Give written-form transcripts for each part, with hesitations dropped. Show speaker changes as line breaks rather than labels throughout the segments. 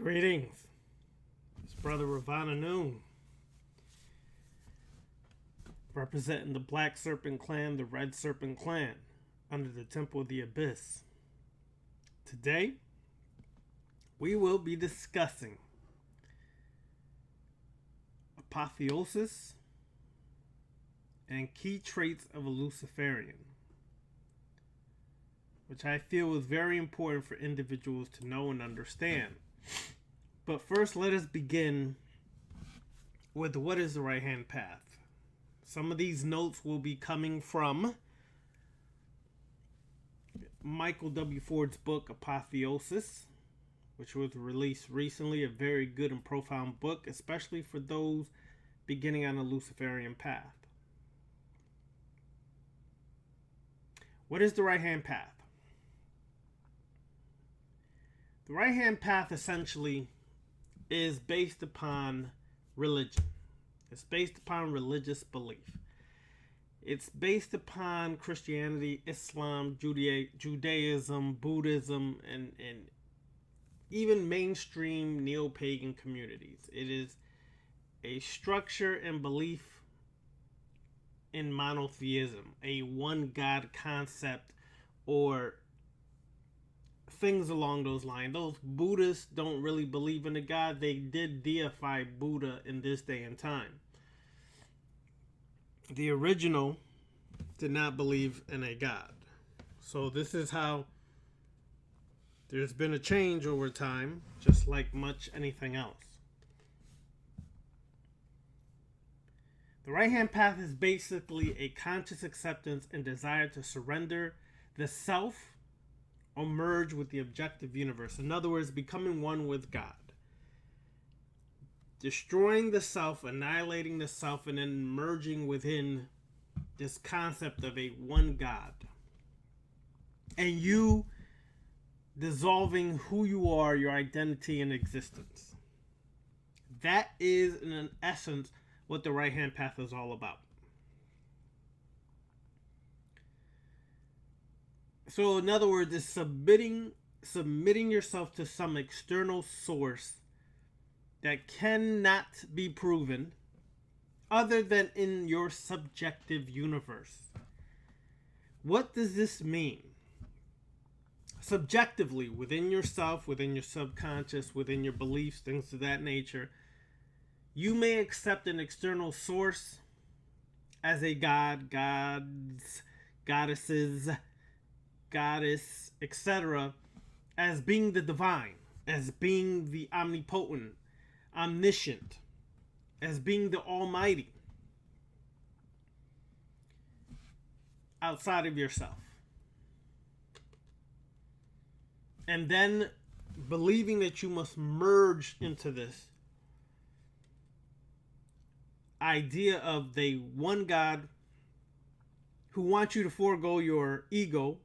Greetings. It's Brother Ravana Noon. Representing the Black Serpent Clan, the Red Serpent Clan, under the Temple of the Abyss. Today, we will be discussing apotheosis and key traits of a Luciferian, which I feel is very important for individuals to know and understand. But first, let us begin with what is the right-hand path. Some of these notes will be coming from Michael W. Ford's book, Apotheosis, which was released recently. A very good and profound book, especially for those beginning on a Luciferian path. What is the right-hand path? The right-hand path essentially is based upon religion. It's based upon religious belief. It's based upon Christianity, Islam, Judaism, Buddhism, and even mainstream neo-pagan communities. It is a structure and belief in monotheism, a one God concept, or things along those lines. Those Buddhists don't really believe in a God. They did deify Buddha in this day and time. The original did not believe in a God. So this is how there's been a change over time, just like much anything else. The right-hand path is basically a conscious acceptance and desire to surrender the self or merge with the objective universe. In other words, becoming one with God. Destroying the self, annihilating the self, and then merging within this concept of a one God. And you dissolving who you are, your identity and existence. That is, in essence, what the right-hand path is all about. So, in other words, it's submitting yourself to some external source that cannot be proven other than in your subjective universe. What does this mean? Subjectively, within yourself, within your subconscious, within your beliefs, things of that nature, you may accept an external source as a god, gods, goddesses, goddess, etc., as being the divine, as being the omnipotent, omniscient, as being the almighty, outside of yourself. And then believing that you must merge into this idea of the one God who wants you to forego your ego,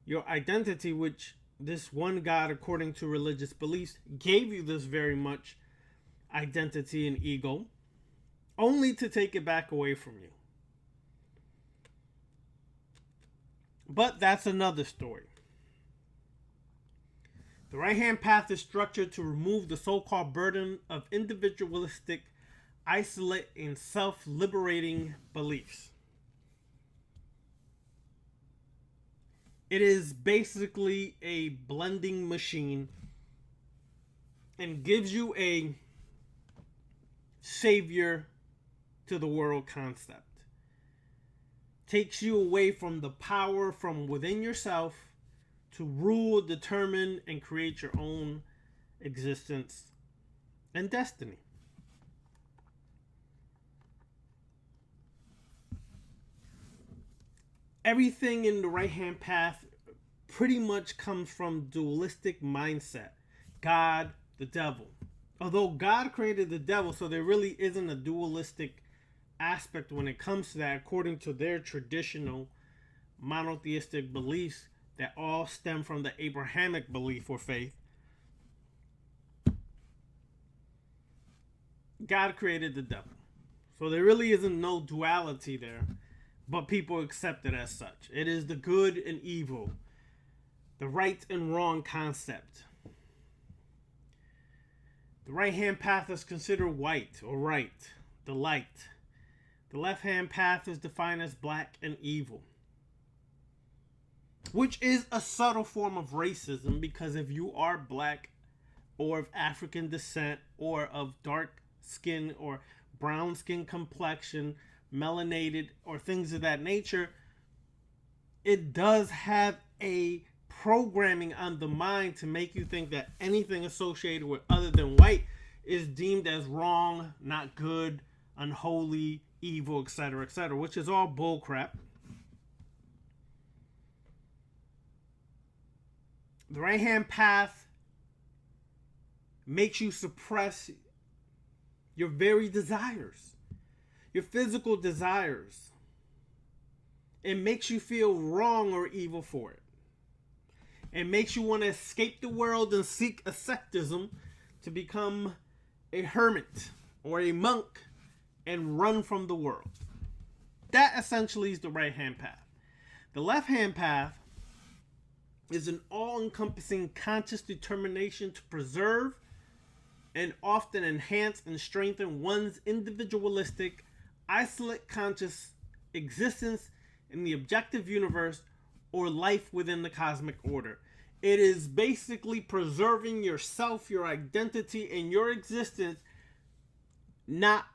your identity, which this one God, according to religious beliefs, gave you this very much identity and ego, only to take it back away from you. But that's another story. The right-hand path is structured to remove the so-called burden of individualistic, isolate, and self-liberating beliefs. It is basically a blending machine and gives you a savior to the world concept. Takes you away from the power from within yourself to rule, determine, and create your own existence and destiny. Everything in the right-hand path pretty much comes from dualistic mindset. God, the devil. Although God created the devil, so there really isn't a dualistic aspect when it comes to that, according to their traditional monotheistic beliefs that all stem from the Abrahamic belief or faith. God created the devil. So there really isn't no duality there. But people accept it as such. It is the good and evil, the right and wrong concept. The right-hand path is considered white or right, the light. The left-hand path is defined as black and evil, which is a subtle form of racism, because if you are black or of African descent or of dark skin or brown skin complexion, melanated, or things of that nature, it does have a programming on the mind to make you think that anything associated with other than white is deemed as wrong, not good, unholy, evil, etc., which is all bullcrap. The right-hand path makes you suppress your very desires, your physical desires. It makes you feel wrong or evil for it. It makes you want to escape the world and seek asceticism, to become a hermit or a monk and run from the world. That essentially is the right-hand path. The left-hand path is an all-encompassing conscious determination to preserve and often enhance and strengthen one's individualistic, isolate conscious existence in the objective universe or life within the cosmic order. It is basically preserving yourself, your identity, and your existence, not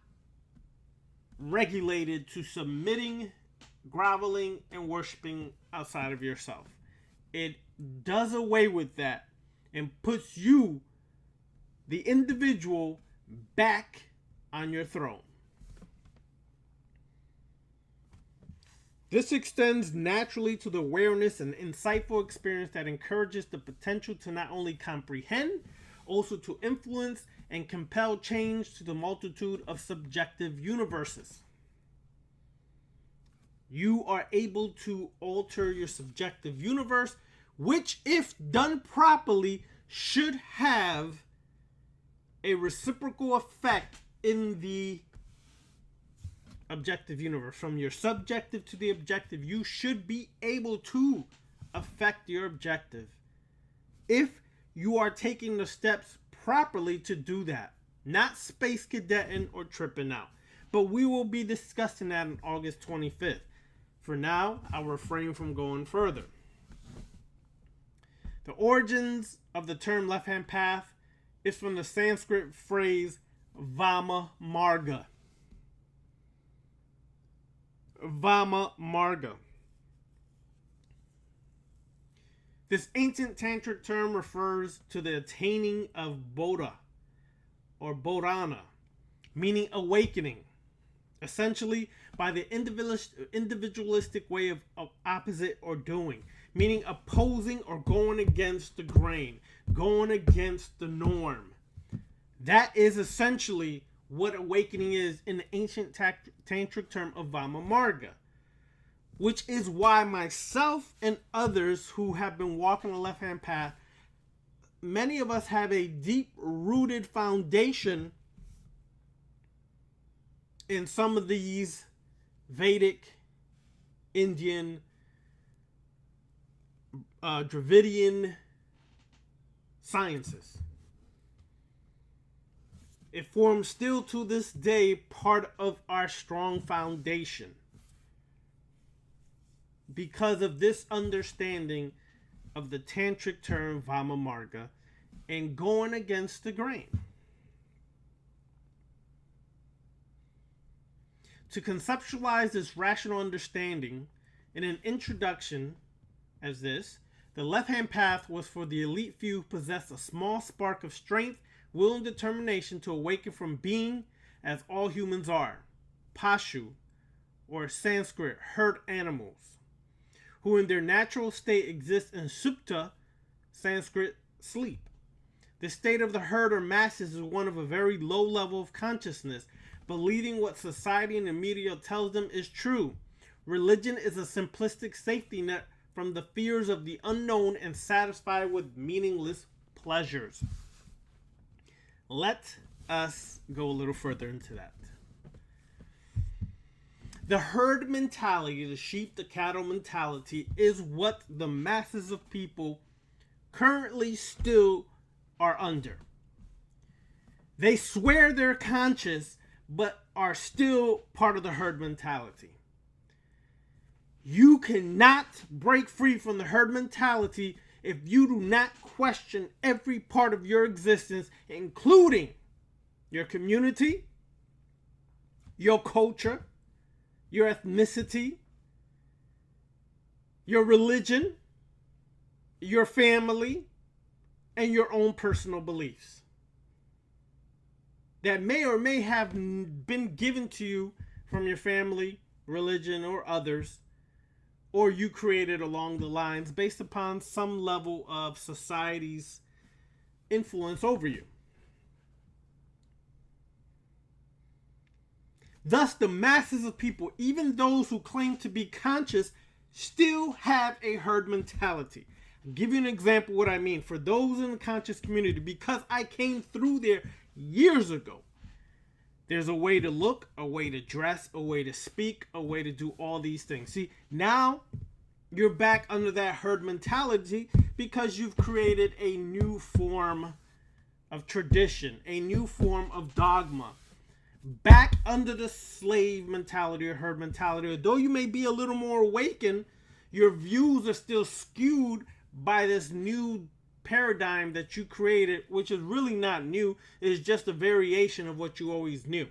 regulated to submitting, groveling, and worshiping outside of yourself. It does away with that and puts you, the individual, back on your throne. This extends naturally to the awareness and insightful experience that encourages the potential to not only comprehend, also to influence and compel change to the multitude of subjective universes. You are able to alter your subjective universe, which, if done properly, should have a reciprocal effect in the objective universe. From your subjective to the objective, you should be able to affect your objective if you are taking the steps properly to do that, not space cadetting or tripping out. But we will be discussing that on August 25th. For now, I'll refrain from going further. The origins of the term left-hand path is from the Sanskrit phrase Vama Marga. Vama Marga. This ancient tantric term refers to the attaining of Bodha or Bodhana, meaning awakening, essentially by the individualistic way of opposite or doing, meaning opposing or going against the grain, going against the norm. That is essentially what awakening is in the ancient tantric term of Vama Marga, which is why myself and others who have been walking the left-hand path, many of us have a deep-rooted foundation in some of these Vedic, Indian, Dravidian sciences. It forms still to this day part of our strong foundation because of this understanding of the tantric term Vama Marga and going against the grain. To conceptualize this rational understanding in an introduction as this, the left-hand path was for the elite few who possessed a small spark of strength, will, and determination to awaken from being as all humans are, Pashu, or Sanskrit, herd animals, who in their natural state exist in Supta, Sanskrit, sleep. The state of the herd or masses is one of a very low level of consciousness, believing what society and the media tells them is true. Religion is a simplistic safety net from the fears of the unknown and satisfied with meaningless pleasures. Let us go a little further into that. The herd mentality, the sheep, the cattle mentality, is what the masses of people currently still are under. They swear they're conscious, but are still part of the herd mentality. You cannot break free from the herd mentality if you do not question every part of your existence, including your community, your culture, your ethnicity, your religion, your family, and your own personal beliefs that may or may have been given to you from your family, religion, or others, or you created along the lines based upon some level of society's influence over you. Thus, the masses of people, even those who claim to be conscious, still have a herd mentality. I'll give you an example of what I mean. For those in the conscious community, because I came through there years ago, there's a way to look, a way to dress, a way to speak, a way to do all these things. See, now you're back under that herd mentality because you've created a new form of tradition, a new form of dogma. Back under the slave mentality or herd mentality. Although you may be a little more awakened, your views are still skewed by this new paradigm that you created, which is really not new. It's just a variation of what you always knew.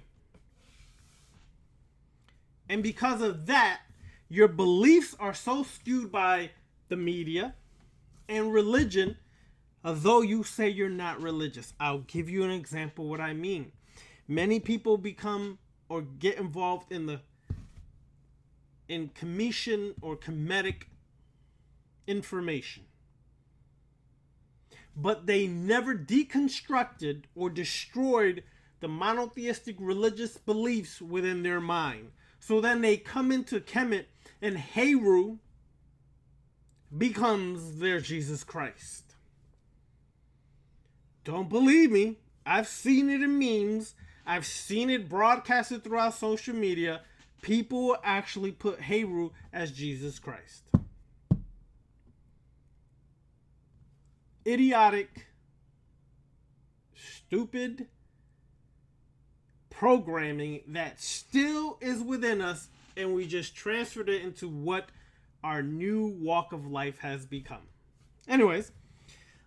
And because of that, your beliefs are so skewed by the media and religion, although you say you're not religious. I'll give you an example of what I mean. Many people become or get involved in commission or comedic information. But they never deconstructed or destroyed the monotheistic religious beliefs within their mind. So then they come into Kemet and Heru becomes their Jesus Christ. Don't believe me? I've seen it in memes. I've seen it broadcasted throughout social media. People actually put Heru as Jesus Christ. Idiotic, stupid programming that still is within us, and we just transferred it into what our new walk of life has become. Anyways,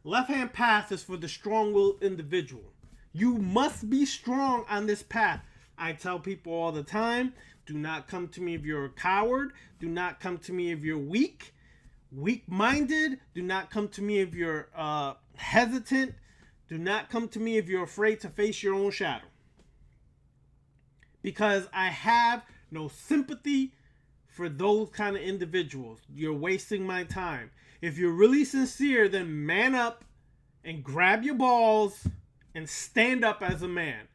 left-hand path is for the strong-willed individual. You must be strong on this path. I tell people all the time, do not come to me if you're a coward. Do not come to me if you're weak-minded. Do not come to me if you're hesitant. Do not come to me if you're afraid to face your own shadow. Because I have no sympathy for those kind of individuals. You're wasting my time. If you're really sincere, then man up and grab your balls and stand up as a man.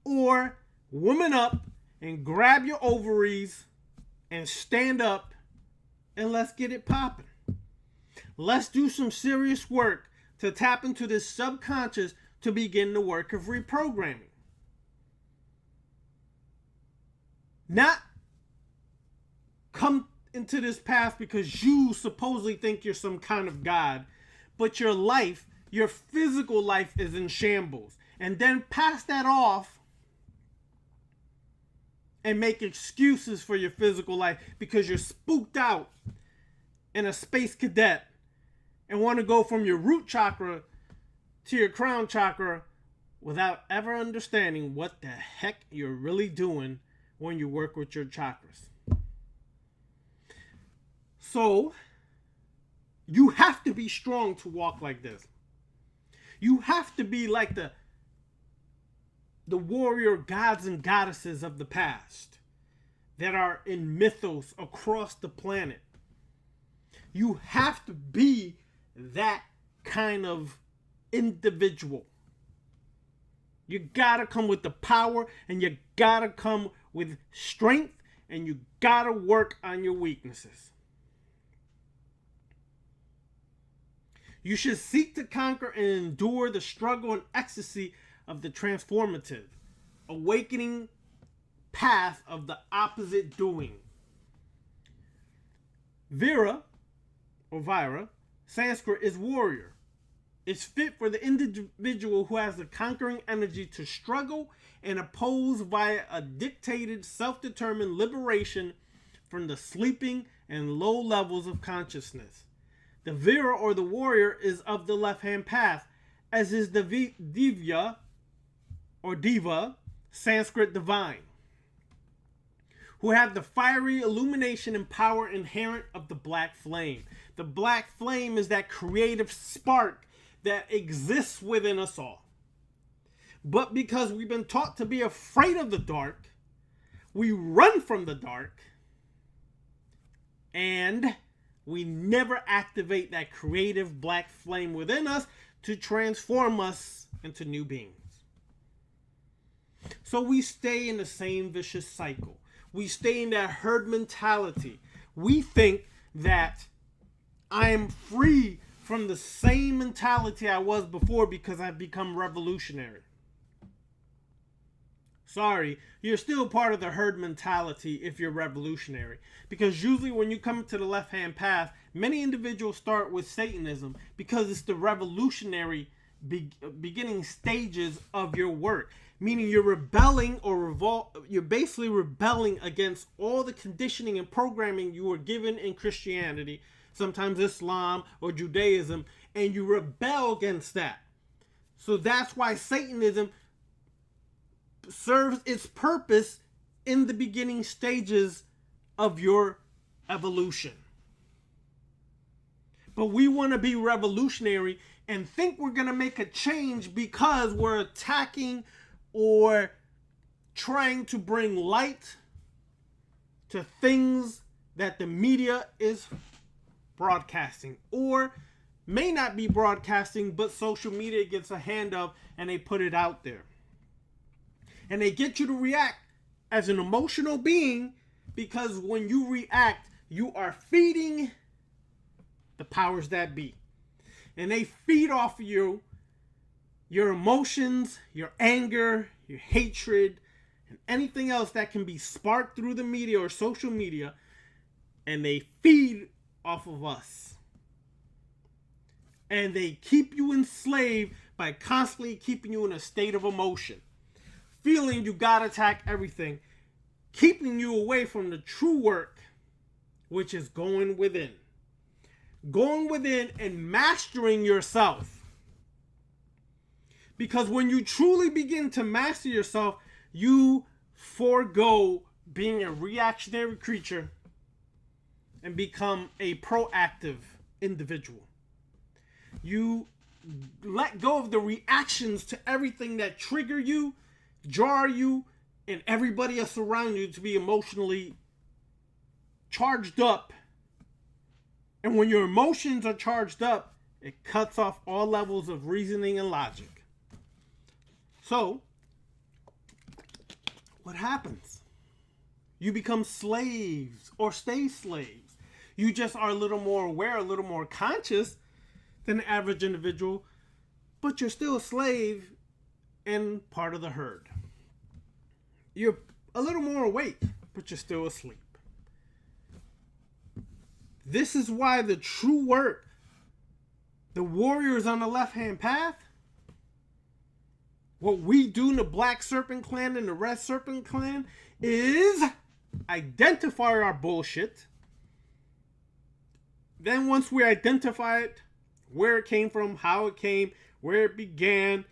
Or woman up and grab your ovaries and stand up and let's get it popping. Let's do some serious work to tap into this subconscious to begin the work of reprogramming. Not come into this path because you supposedly think you're some kind of God, but your life, your physical life is in shambles. And then pass that off and make excuses for your physical life because you're spooked out in a space cadet and want to go from your root chakra to your crown chakra without ever understanding what the heck you're really doing when you work with your chakras. So, you have to be strong to walk like this. You have to be like the warrior gods and goddesses of the past that are in mythos across the planet. You have to be that kind of individual. You gotta come with the power, and you gotta come with strength, and you gotta work on your weaknesses. You should seek to conquer and endure the struggle and ecstasy of the transformative, awakening path of the opposite doing. Vira, or Vira, Sanskrit is warrior. is fit for the individual who has the conquering energy to struggle and oppose via a dictated, self-determined liberation from the sleeping and low levels of consciousness. The Vira or the warrior is of the left-hand path, as is the Divya or Diva, Sanskrit divine, who have the fiery illumination and power inherent of the black flame. The black flame is that creative spark that exists within us all. But because we've been taught to be afraid of the dark, we run from the dark, and we never activate that creative black flame within us to transform us into new beings. So we stay in the same vicious cycle. We stay in that herd mentality. We think that I am free from the same mentality I was before because I've become revolutionary. Sorry, you're still part of the herd mentality if you're revolutionary. Because usually when you come to the left-hand path, many individuals start with Satanism because it's the revolutionary beginning stages of your work. Meaning you're rebelling or you're basically rebelling against all the conditioning and programming you were given in Christianity, sometimes Islam or Judaism, and you rebel against that. So that's why Satanism serves its purpose in the beginning stages of your evolution. But we want to be revolutionary and think we're going to make a change because we're attacking or trying to bring light to things that the media is broadcasting or may not be broadcasting, but social media gets a hand of and they put it out there. And they get you to react as an emotional being because when you react, you are feeding the powers that be. And they feed off of you your emotions, your anger, your hatred, and anything else that can be sparked through the media or social media, and they feed off of us. And they keep you enslaved by constantly keeping you in a state of emotion, feeling you gotta attack everything, keeping you away from the true work, which is going within. Going within and mastering yourself. Because when you truly begin to master yourself, you forego being a reactionary creature and become a proactive individual. You let go of the reactions to everything that trigger you, jar you, and everybody else around you to be emotionally charged up. And when your emotions are charged up, it cuts off all levels of reasoning and logic. So, what happens? You become slaves or stay slaves. You just are a little more aware, a little more conscious than the average individual, but you're still a slave and part of the herd. You're a little more awake, but you're still asleep. This is why the true work, the warriors on the left-hand path, what we do in the Black Serpent clan and the Red Serpent clan is identify our bullshit. Then once we identify it, where it came from, how it came, where it began,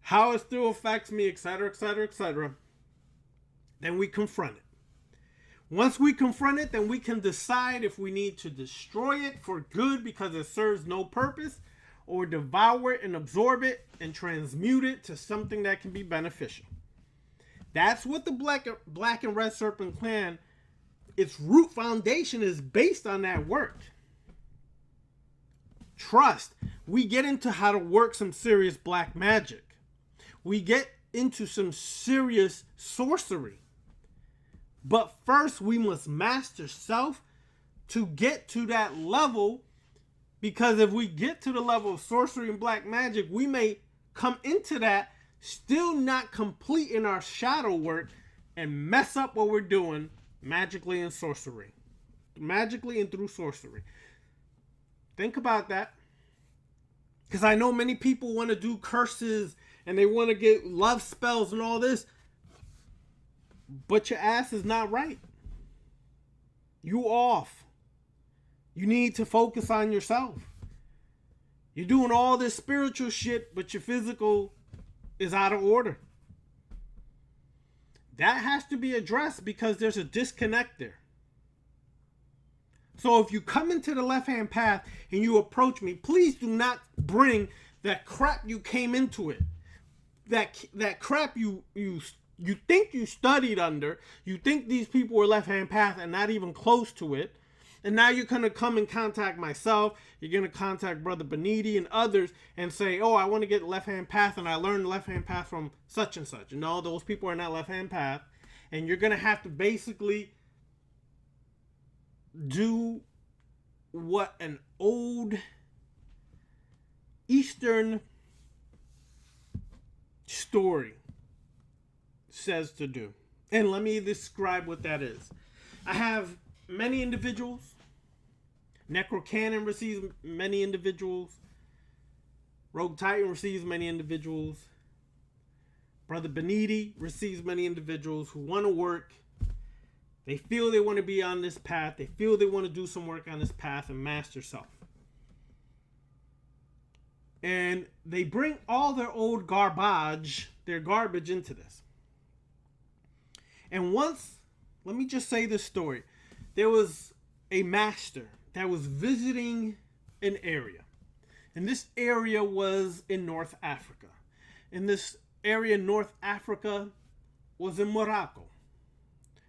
how it still affects me, etc., etc., etc., then we confront it. Once we confront it, then we can decide if we need to destroy it for good because it serves no purpose, or devour it and absorb it and transmute it to something that can be beneficial. That's what the Black and Red Serpent clan, its root foundation is based on that work. Trust. We get into how to work some serious black magic. We get into some serious sorcery. But first, we must master self to get to that level. Because if we get to the level of sorcery and black magic, we may come into that still not complete in our shadow work and mess up what we're doing magically and sorcery. Magically and through sorcery. Think about that. Because I know many people want to do curses and they want to get love spells and all this. But your ass is not right. You off. You need to focus on yourself. You're doing all this spiritual shit, but your physical is out of order. That has to be addressed because there's a disconnect there. So if you come into the left-hand path and you approach me, please do not bring that crap you came into it. That crap you think you studied under. You think these people were left-hand path and not even close to it. And now you're going to come and contact myself. You're going to contact Brother Beniti and others and say, oh, I want to get left-hand path and I learned left-hand path from such and such. No, those people are not left-hand path. And you're going to have to basically do what an old Eastern story says to do. And let me describe what that is. I have many individuals. Necrocanon receives many individuals. Rogue Titan receives many individuals. Brother Beniti receives many individuals who want to work. They feel they want to be on this path. They feel they want to do some work on this path and master self. And they bring all their old garbage, their garbage into this. And once, let me just say this story. There was a master that was visiting an area. And this area was in North Africa. And this area in North Africa was in Morocco,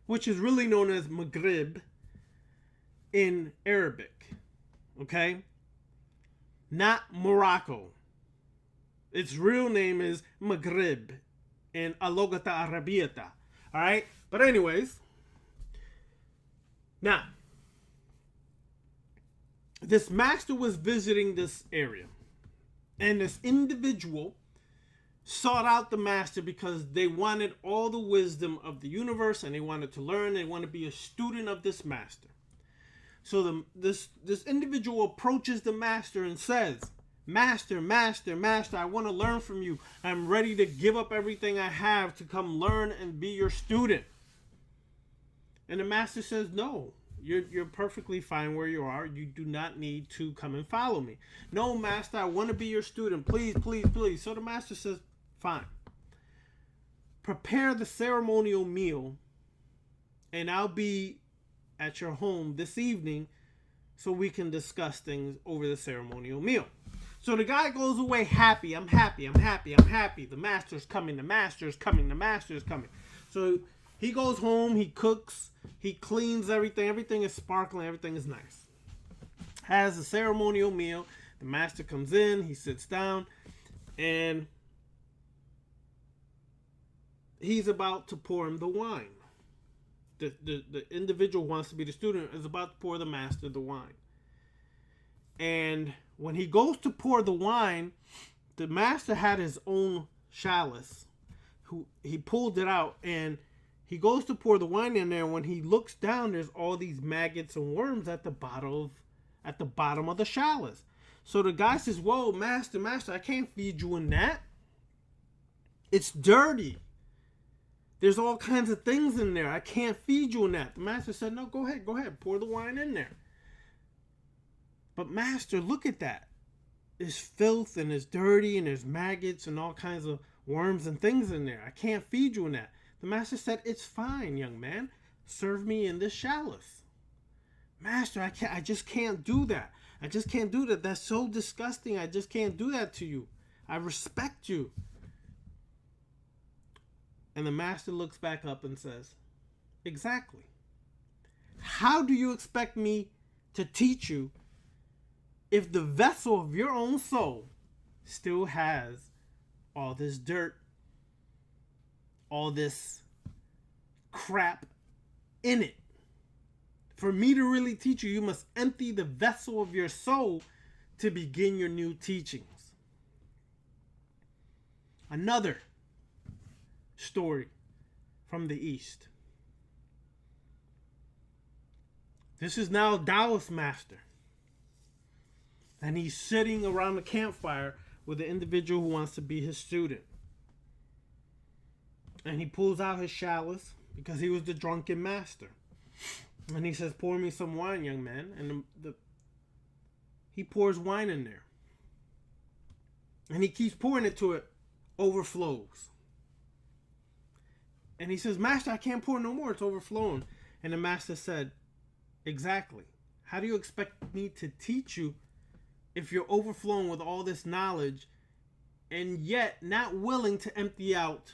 which is really known as Maghrib in Arabic. Okay? Not Morocco. Its real name is Maghrib in Alogata Arabiata. Alright? But anyways, now, this master was visiting this area. And this individual sought out the master because they wanted all the wisdom of the universe and they wanted to learn. They wanted to be a student of this master. So this individual approaches the master and says, Master, I want to learn from you. I'm ready to give up everything I have to come learn and be your student. And the master says, no, you're perfectly fine where you are. You do not need to come and follow me. No, master, I want to be your student. Please, please, please. So the master says, fine. Prepare the ceremonial meal and I'll be at your home this evening so we can discuss things over the ceremonial meal. So the guy goes away happy. I'm happy. The master's coming. So he goes home. He cooks. He cleans everything. Everything is sparkling. Everything is nice. Has a ceremonial meal. The master comes in. He sits down. And he's about to pour him the wine. The individual wants to be the student, is about to pour the master the wine. And when he goes to pour the wine, the master had his own chalice. He pulled it out and he goes to pour the wine in there. When he looks down, there's all these maggots and worms at the bottom of the chalice. So the guy says, whoa, master, I can't feed you in that. It's dirty. There's all kinds of things in there. I can't feed you in that. The master said, no, go ahead. Pour the wine in there. But master, look at that. There's filth and it's dirty and there's maggots and all kinds of worms and things in there. I can't feed you in that. The master said, it's fine, young man. Serve me in this chalice. Master, I just can't do that. I just can't do that. That's so disgusting. I just can't do that to you. I respect you. And the master looks back up and says, exactly. How do you expect me to teach you if the vessel of your own soul still has all this dirt, all this crap in it? For me to really teach you, you must empty the vessel of your soul to begin your new teachings. Another story from the East. This is now Taoist master. And he's sitting around the campfire with an individual who wants to be his student. And he pulls out his chalice because he was the drunken master. And he says, pour me some wine, young man. And he pours wine in there. And he keeps pouring it till it overflows. And he says, Master, I can't pour no more. It's overflowing. And the master said, exactly. How do you expect me to teach you if you're overflowing with all this knowledge and yet not willing to empty out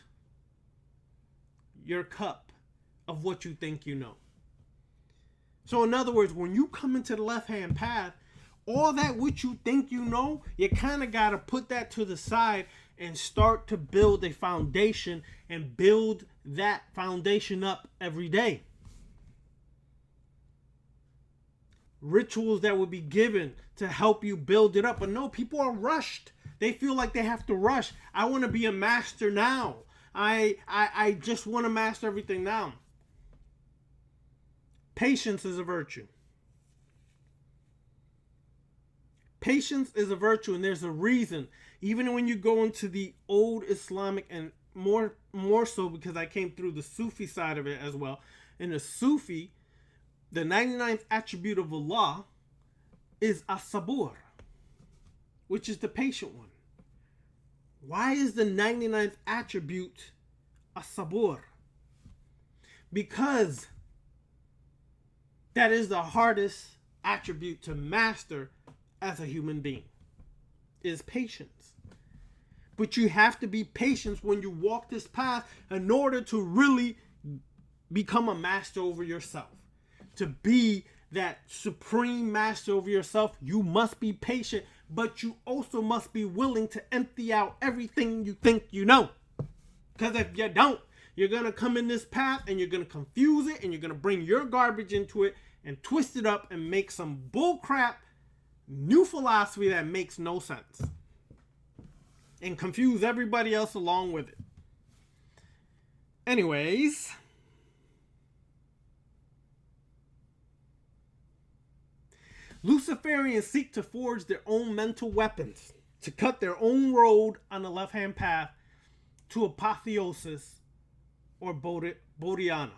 your cup of what you think you know? So in other words, when you come into the left-hand path, all that which you think you know, you kind of got to put that to the side and start to build a foundation and build that foundation up every day. Rituals that will be given to help you build it up. But no, people are rushed. They feel like they have to rush. I want to be a master now. I just want to master everything now. Patience is a virtue. Patience is a virtue, and there's a reason. Even when you go into the old Islamic, and more so because I came through the Sufi side of it as well. In the Sufi, the 99th attribute of Allah is as-sabur, which is the patient one. Why is the 99th attribute as-sabur? Because that is the hardest attribute to master as a human being, is patience. But you have to be patient when you walk this path in order to really become a master over yourself. To be that supreme master over yourself, you must be patient, but you also must be willing to empty out everything you think you know. Because if you don't, you're going to come in this path and you're going to confuse it and you're going to bring your garbage into it and twist it up and make some bullcrap new philosophy that makes no sense. And confuse everybody else along with it. Anyways, Luciferians seek to forge their own mental weapons to cut their own road on the left-hand path to apotheosis or Bodhiana.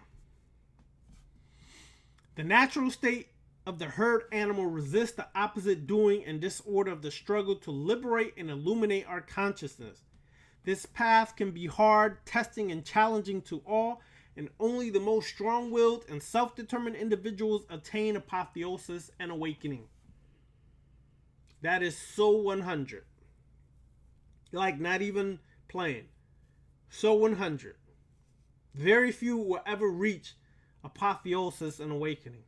The natural state of the herd animal resists the opposite doing and disorder of the struggle to liberate and illuminate our consciousness. This path can be hard, testing, and challenging to all, and only the most strong-willed and self-determined individuals attain apotheosis and awakening. That is so 100. Like, not even playing. So 100. Very few will ever reach apotheosis and awakening.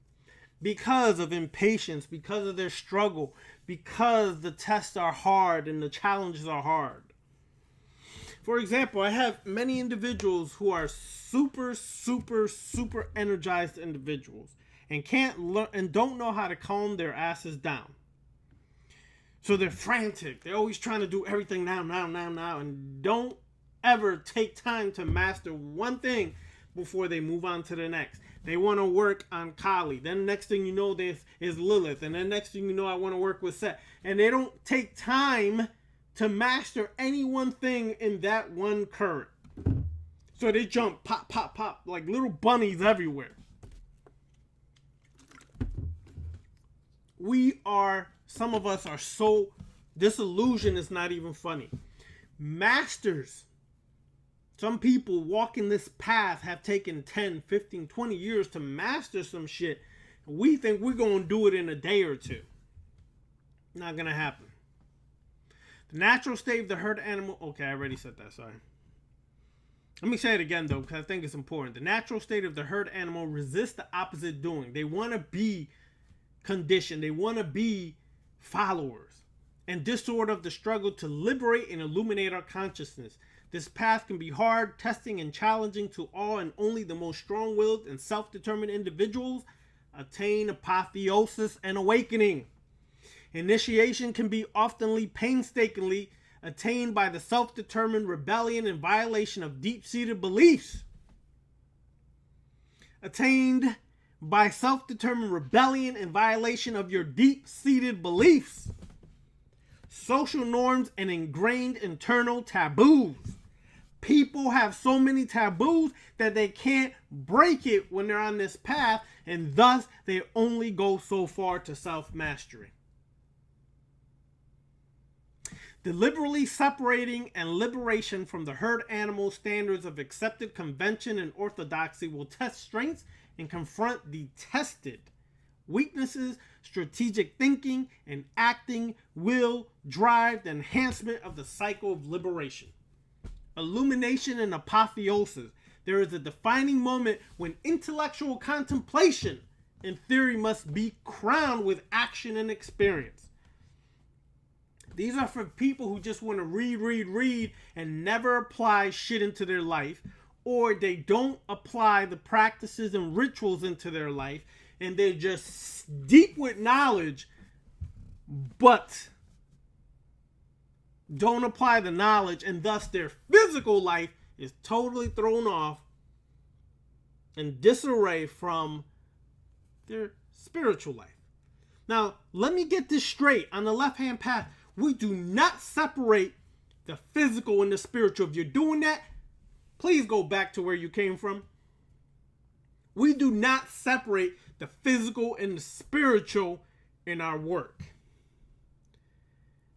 Because of impatience, because of their struggle, because the tests are hard and the challenges are hard. For example, I have many individuals who are super energized individuals and can't learn and don't know how to calm their asses down. So they're frantic. They're always trying to do everything now, and don't ever take time to master one thing before they move on to the next. They want to work on Kali. Then next thing you know, there is Lilith. And then next thing you know, I want to work with Seth. And they don't take time to master any one thing in that one current. So they jump, pop, like little bunnies everywhere. Some of us are so, disillusion is not even funny. Masters. Some people walking this path have taken 10, 15, 20 years to master some shit. We think we're going to do it in a day or two. Not going to happen. The natural state of the herd animal... Okay, I already said that, sorry. Let me say it again, though, because I think it's important. The natural state of the herd animal resists the opposite doing. They want to be conditioned. They want to be followers. And this sort of the struggle to liberate and illuminate our consciousness. This path can be hard, testing, and challenging to all, and only the most strong-willed and self-determined individuals attain apotheosis and awakening. Initiation can be oftenly painstakingly attained by the self-determined rebellion and violation of deep-seated beliefs. Attained by self-determined rebellion and violation of your deep-seated beliefs. social norms, and ingrained internal taboos. People have so many taboos that they can't break it when they're on this path, and thus they only go so far to self-mastery. Deliberately separating and liberation from the herd animal standards of accepted convention and orthodoxy will test strengths and confront the tested weaknesses, strategic thinking, and acting will drive the enhancement of the cycle of liberation. Illumination and apotheosis. There is a defining moment when intellectual contemplation and theory must be crowned with action and experience. These are for people who just want to read, and never apply shit into their life, or they don't apply the practices and rituals into their life, and they're just deep with knowledge, but don't apply the knowledge, and thus their physical life is totally thrown off in disarray from their spiritual life. Now, let me get this straight. On the left-hand path, we do not separate the physical and the spiritual. If you're doing that, please go back to where you came from. We do not separate the physical and the spiritual in our work.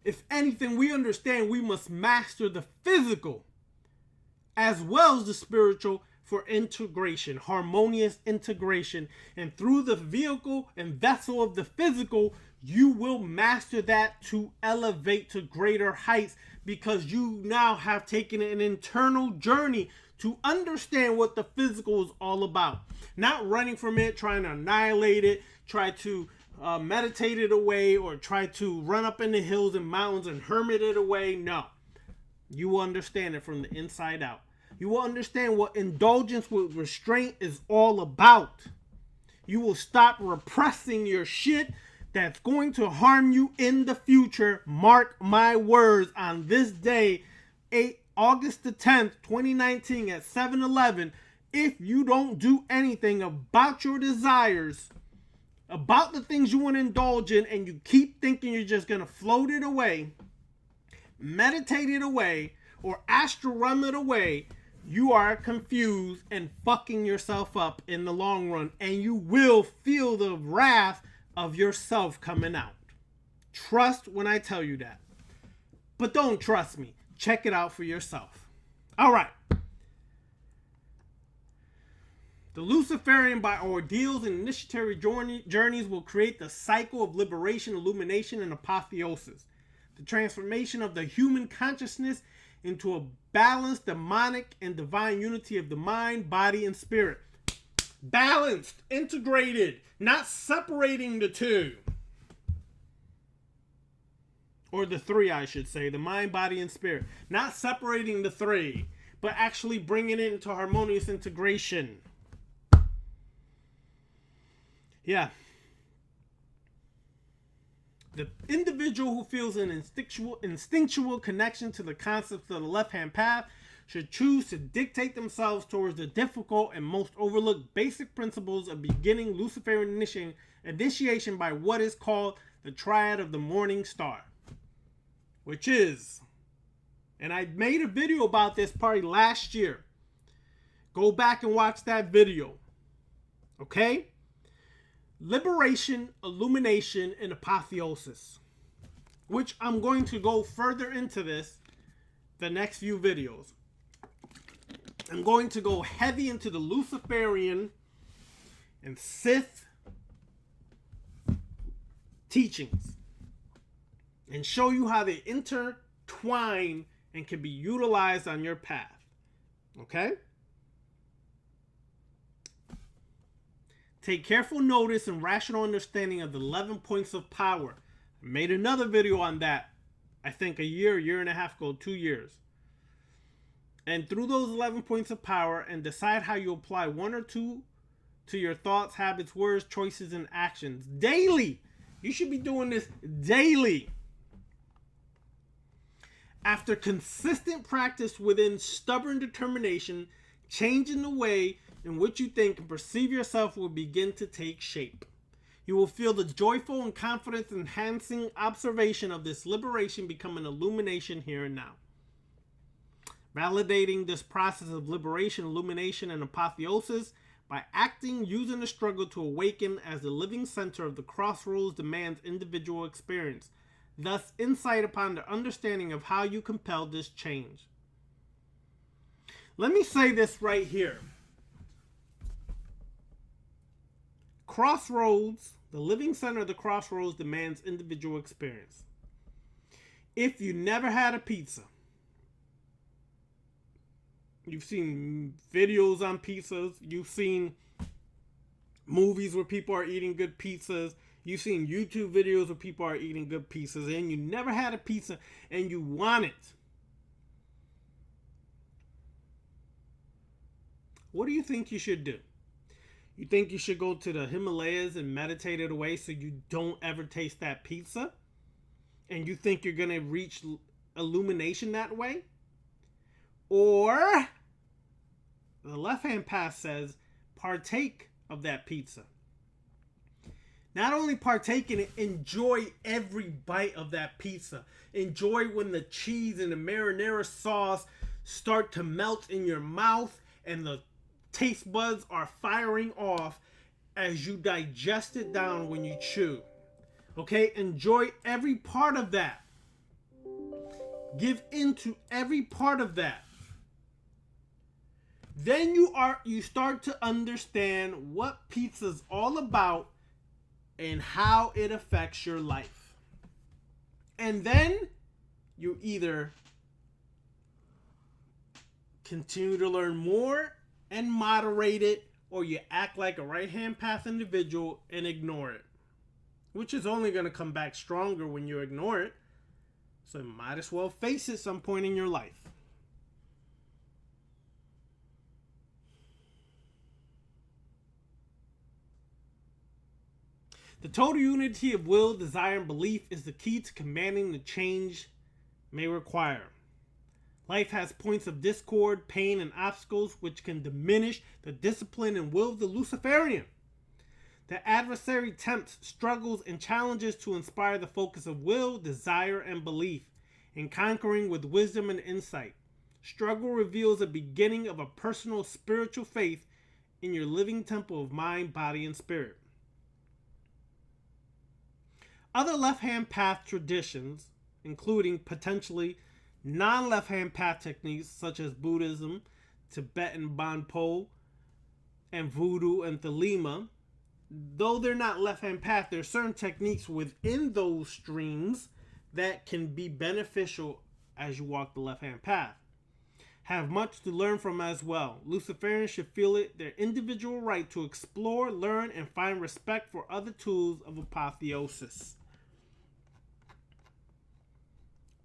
If anything, we understand we must master the physical as well as the spiritual for integration, harmonious integration. And through the vehicle and vessel of the physical, you will master that to elevate to greater heights, because you now have taken an internal journey to understand what the physical is all about. Not running from it, trying to annihilate it, try to meditate it away, or try to run up in the hills and mountains and hermit it away. No. You will understand it from the inside out. You will understand what indulgence with restraint is all about. You will stop repressing your shit that's going to harm you in the future. Mark my words, on this day, August the 10th, 2019 at 7-Eleven, if you don't do anything about your desires, about the things you want to indulge in, and you keep thinking you're just going to float it away, meditate it away, or astral realm it away, you are confused and fucking yourself up in the long run, and you will feel the wrath of yourself coming out. Trust when I tell you that. But don't trust me. Check it out for yourself. All right. The Luciferian, by ordeals and initiatory journeys, will create the cycle of liberation, illumination, and apotheosis. The transformation of the human consciousness into a balanced, demonic, and divine unity of the mind, body, and spirit. Balanced, integrated, not separating the two. Or the three, I should say. The mind, body, and spirit. Not separating the three, but actually bringing it into harmonious integration. Yeah. The individual who feels an instinctual connection to the concepts of the left-hand path should choose to dictate themselves towards the difficult and most overlooked basic principles of beginning Luciferian initiation by what is called the triad of the morning star. Which is, and I made a video about this probably last year. Go back and watch that video. Okay? Liberation, illumination, and apotheosis. Which I'm going to go further into this the next few videos. I'm going to go heavy into the Luciferian and Sith teachings and show you how they intertwine and can be utilized on your path. Okay? Take careful notice and rational understanding of the 11 points of power. I made another video on that, I think a year and a half ago, 2 years. And through those 11 points of power, and decide how you apply one or two to your thoughts, habits, words, choices, and actions daily. You should be doing this daily. After consistent practice within stubborn determination, changing the way in which you think and perceive yourself will begin to take shape. You will feel the joyful and confidence-enhancing observation of this liberation become an illumination here and now. Validating this process of liberation, illumination, and apotheosis by acting using the struggle to awaken as the living center of the crossroads demands individual experience, thus insight upon the understanding of how you compel this change. Let me say this right here. Crossroads, the living center of the crossroads demands individual experience. If you never had a pizza, you've seen videos on pizzas, you've seen movies where people are eating good pizzas, you've seen YouTube videos where people are eating good pizzas, and you never had a pizza and you want it. What do you think you should do? You think you should go to the Himalayas and meditate it away so you don't ever taste that pizza? And you think you're going to reach illumination that way? Or the left-hand path says, partake of that pizza. Not only partake in it, enjoy every bite of that pizza. Enjoy when the cheese and the marinara sauce start to melt in your mouth and the taste buds are firing off as you digest it down when you chew. Okay? Enjoy every part of that. Give into every part of that. Then you start to understand what pizza's all about and how it affects your life. And then you either continue to learn more and moderate it, or you act like a right-hand path individual and ignore it, which is only going to come back stronger when you ignore it. So you might as well face it some point in your life. The total unity of will, desire, and belief is the key to commanding the change may require. Life has points of discord, pain, and obstacles which can diminish the discipline and will of the Luciferian. The adversary tempts, struggles, and challenges to inspire the focus of will, desire, and belief, in conquering with wisdom and insight. Struggle reveals a beginning of a personal spiritual faith in your living temple of mind, body, and spirit. Other left-hand path traditions, including potentially non-left-hand path techniques such as Buddhism, Tibetan Bonpo, and Voodoo and Thelema, though they're not left-hand path, there are certain techniques within those streams that can be beneficial as you walk the left-hand path. Have much to learn from as well. Luciferians should feel it their individual right to explore, learn, and find respect for other tools of apotheosis.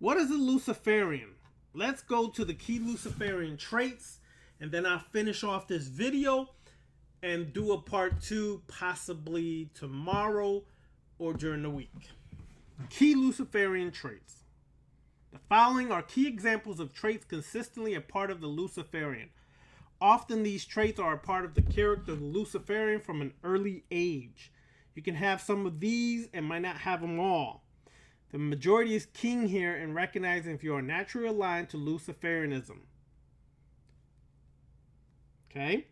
What is a Luciferian? Let's go to the key Luciferian traits, and then I'll finish off this video and do a part 2 possibly tomorrow or during the week. Key Luciferian traits. The following are key examples of traits consistently a part of the Luciferian. Often these traits are a part of the character of the Luciferian from an early age. You can have some of these and might not have them all. The majority is keen here in recognizing if you are naturally aligned to Luciferianism. Okay?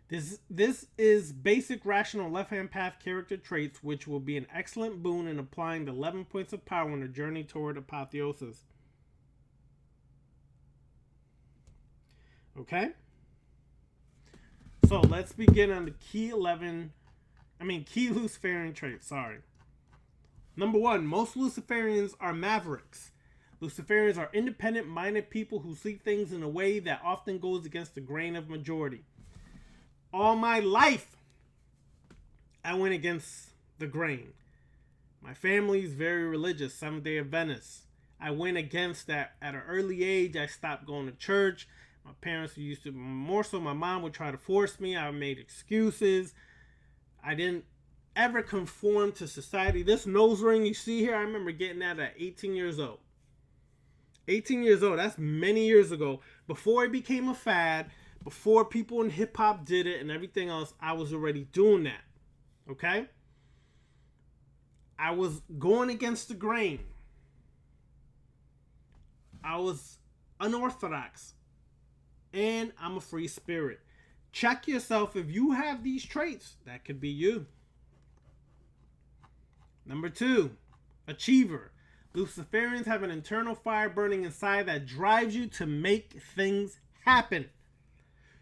This is basic rational left-hand path character traits, which will be an excellent boon in applying the 11 points of power on the journey toward apotheosis. Okay? So let's begin on the key Luciferian traits, sorry. Number 1, most Luciferians are mavericks. Luciferians are independent-minded people who see things in a way that often goes against the grain of majority. All my life, I went against the grain. My family is very religious, Seventh-day Adventist. I went against that. At an early age, I stopped going to church. My parents used to, more so my mom would try to force me. I made excuses. I didn't ever conform to society. This nose ring you see here, I remember getting that at 18 years old. 18 years old, that's many years ago. Before it became a fad, Before people in hip-hop did it and everything else, I was already doing that. Okay? I was going against the grain. I was unorthodox. And I'm a free spirit. Check yourself. If you have these traits, that could be you. Number 2, achiever. Luciferians have an internal fire burning inside that drives you to make things happen.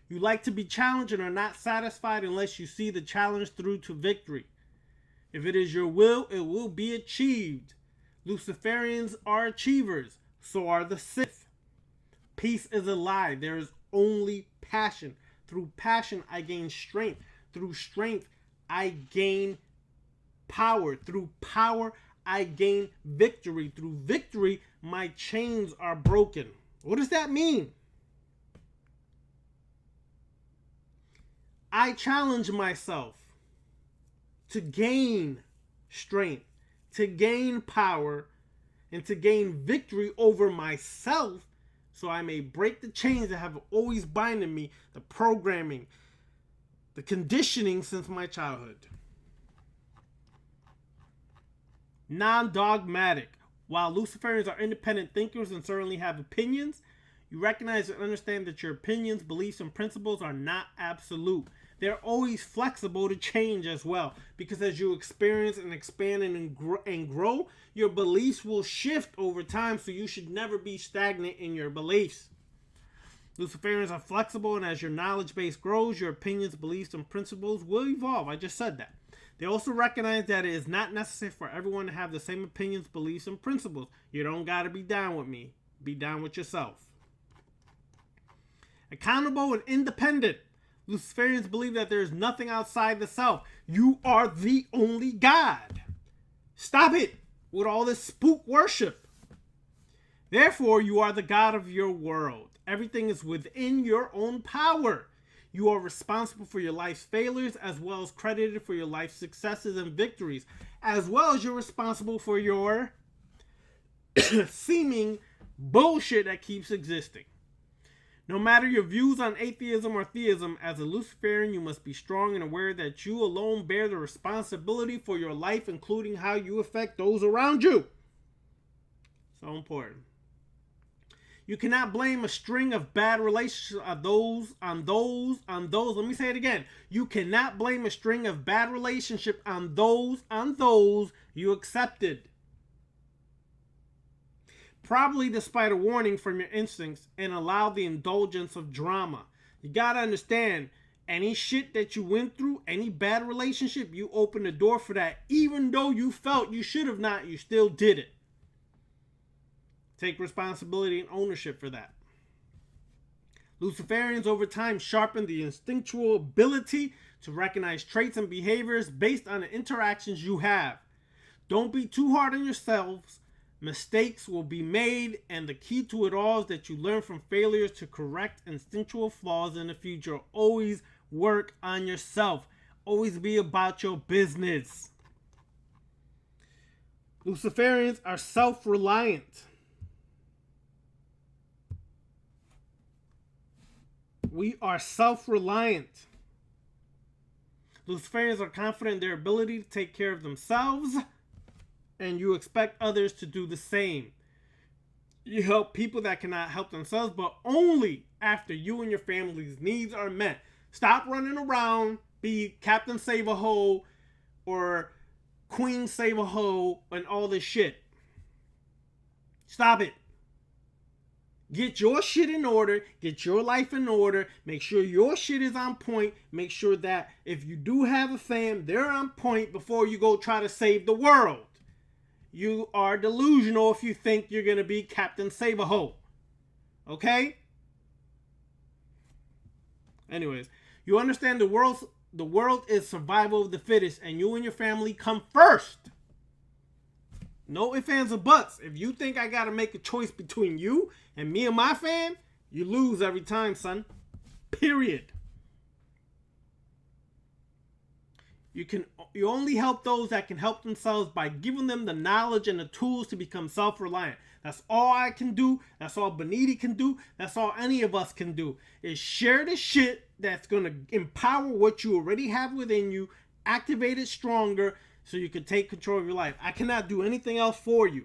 You like to be challenged and are not satisfied unless you see the challenge through to victory. If it is your will, it will be achieved. Luciferians are achievers. So are the Sith. Peace is a lie. There is only passion. Through passion, I gain strength. Through strength, I gain power. Through power, I gain victory. Through victory, my chains are broken. What does that mean? I challenge myself to gain strength, to gain power, and to gain victory over myself, so I may break the chains that have always binding me, the programming, the conditioning since my childhood. Non-dogmatic. While Luciferians are independent thinkers and certainly have opinions, you recognize and understand that your opinions, beliefs, and principles are not absolute. They're always flexible to change as well, because as you experience and expand and grow, your beliefs will shift over time, so you should never be stagnant in your beliefs. Luciferians are flexible, and as your knowledge base grows, your opinions, beliefs, and principles will evolve. I just said that. They also recognize that it is not necessary for everyone to have the same opinions, beliefs, and principles. You don't got to be down with me. Be down with yourself. Accountable and independent. Luciferians believe that there is nothing outside the self. You are the only God. Stop it with all this spook worship. Therefore, you are the God of your world. Everything is within your own power. You are responsible for your life's failures, as well as credited for your life's successes and victories, as well as you're responsible for your seeming bullshit that keeps existing. No matter your views on atheism or theism, as a Luciferian, you must be strong and aware that you alone bear the responsibility for your life, including how you affect those around you. So important. You cannot blame a string of bad relationships on those. Let me say it again. You cannot blame a string of bad relationships on those you accepted. Probably despite a warning from your instincts, and allow the indulgence of drama. You gotta understand, any shit that you went through, any bad relationship, you opened the door for that. Even though you felt you should have not, you still did it. Take responsibility and ownership for that. Luciferians over time sharpen the instinctual ability to recognize traits and behaviors based on the interactions you have. Don't be too hard on yourselves. Mistakes will be made, and the key to it all is that you learn from failures to correct instinctual flaws in the future. Always work on yourself. Always be about your business. Luciferians are self-reliant. We are self-reliant. Luciferians are confident in their ability to take care of themselves, and you expect others to do the same. You help people that cannot help themselves, but only after you and your family's needs are met. Stop running around, be Captain Save-A-Ho or Queen Save-A-Ho and all this shit. Stop it. Get your shit in order. Get your life in order. Make sure your shit is on point. Make sure that if you do have a fam, they're on point before you go try to save the world. You are delusional if you think you're going to be Captain Save-A-Ho. Okay? Anyways, you understand the world is survival of the fittest, and you and your family come first. No ifs, ands, or buts. If you think I got to make a choice between you and me and my fam, you lose every time, son. Period. You only help those that can help themselves by giving them the knowledge and the tools to become self-reliant. That's all I can do. That's all Beniti can do. That's all any of us can do, is share the shit that's going to empower what you already have within you, activate it stronger so you can take control of your life. I cannot do anything else for you.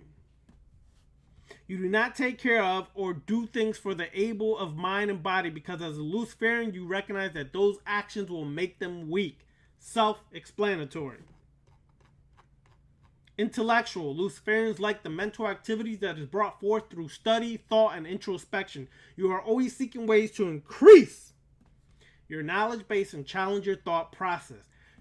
You do not take care of or do things for the able of mind and body, because as a Luciferian, you recognize that those actions will make them weak. Self-explanatory. Intellectual. Luciferians like the mental activities that is brought forth through study, thought, and introspection. You are always seeking ways to increase your knowledge base and challenge your thought process.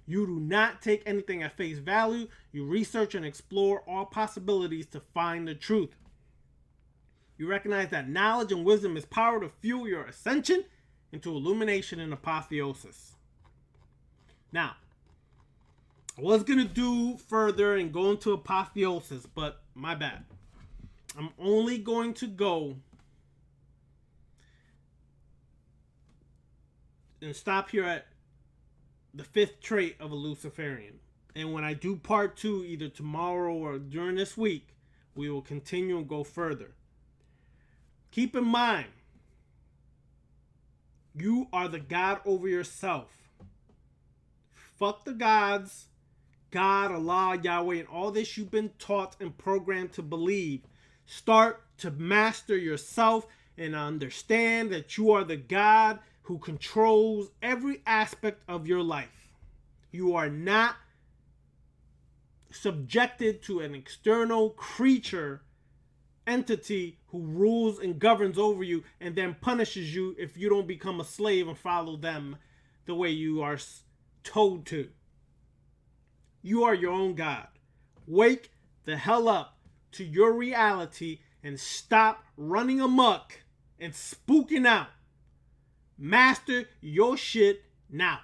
You do not take anything at face value. You research and explore all possibilities to find the truth. You recognize that knowledge and wisdom is power to fuel your ascension into illumination and apotheosis. Now, I was going to do further and go into apotheosis, but my bad. I'm only going to go and stop here at the 5th trait of a Luciferian. And when I do part 2, either tomorrow or during this week, we will continue and go further. Keep in mind, you are the God over yourself. Fuck the gods, God, Allah, Yahweh, and all this you've been taught and programmed to believe. Start to master yourself and understand that you are the God who controls every aspect of your life. You are not subjected to an external creature, entity who rules and governs over you and then punishes you if you don't become a slave and follow them the way you are told to. You are your own God. Wake the hell up to your reality and stop running amok and spooking out. Master your shit now.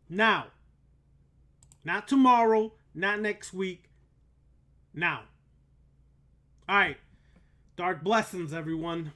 Now. Not tomorrow, not next week. Now. Alright. Dark blessings, everyone.